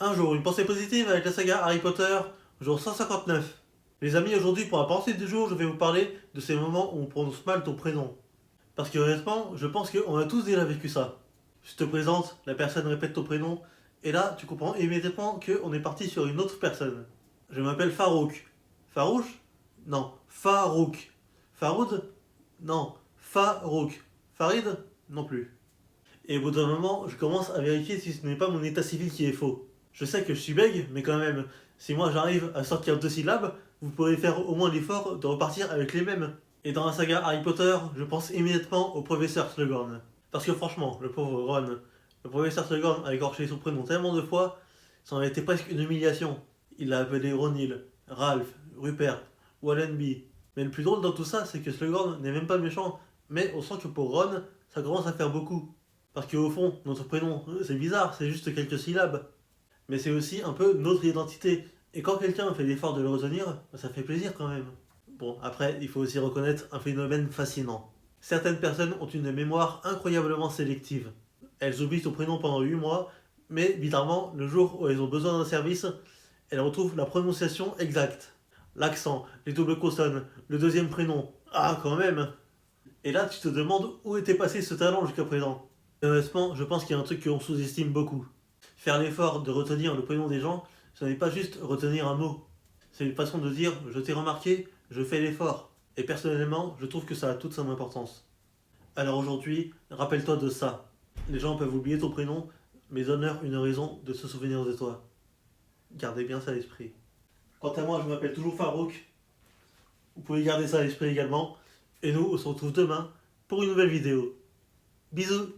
Un jour, une pensée positive avec la saga Harry Potter, jour 159. Les amis, aujourd'hui pour la pensée du jour, je vais vous parler de ces moments où on prononce mal ton prénom. Parce que honnêtement, je pense qu'on a tous déjà vécu ça. Je te présente, la personne répète ton prénom, et là, tu comprends immédiatement qu'on est parti sur une autre personne. Je m'appelle Farouk. Farouche? Non, Farouk. Faroud? Non, Farouk. Farid? Non plus. Et au bout d'un moment, je commence à vérifier si ce n'est pas mon état civil qui est faux. Je sais que je suis bègue, mais quand même, si moi j'arrive à sortir 2 syllabes, vous pourrez faire au moins l'effort de repartir avec les mêmes. Et dans la saga Harry Potter, je pense immédiatement au professeur Slughorn. Parce que franchement, le pauvre Ron, le professeur Slughorn a écorché son prénom tellement de fois, ça en a été presque une humiliation. Il l'a appelé Ronil, Ralph, Rupert, Wallenby. Mais le plus drôle dans tout ça, c'est que Slughorn n'est même pas méchant, mais on sent que pour Ron, ça commence à faire beaucoup. Parce qu'au fond, notre prénom, c'est bizarre, c'est juste quelques syllabes. Mais c'est aussi un peu notre identité. Et quand quelqu'un fait l'effort de le retenir, ça fait plaisir quand même. Bon, après, il faut aussi reconnaître un phénomène fascinant. Certaines personnes ont une mémoire incroyablement sélective. Elles oublient son prénom pendant 8 mois, mais bizarrement, le jour où elles ont besoin d'un service, elles retrouvent la prononciation exacte. L'accent, les doubles consonnes, le deuxième prénom. Ah, quand même. Et là, tu te demandes où était passé ce talent jusqu'à présent. Et honnêtement, je pense qu'il y a un truc qu'on sous-estime beaucoup. Faire l'effort de retenir le prénom des gens, ce n'est pas juste retenir un mot. C'est une façon de dire je t'ai remarqué, je fais l'effort. Et personnellement, je trouve que ça a toute son importance. Alors aujourd'hui, rappelle-toi de ça. Les gens peuvent oublier ton prénom, mais donne-leur une raison de se souvenir de toi. Gardez bien ça à l'esprit. Quant à moi, je m'appelle toujours Farouk. Vous pouvez garder ça à l'esprit également. Et nous, on se retrouve demain pour une nouvelle vidéo. Bisous!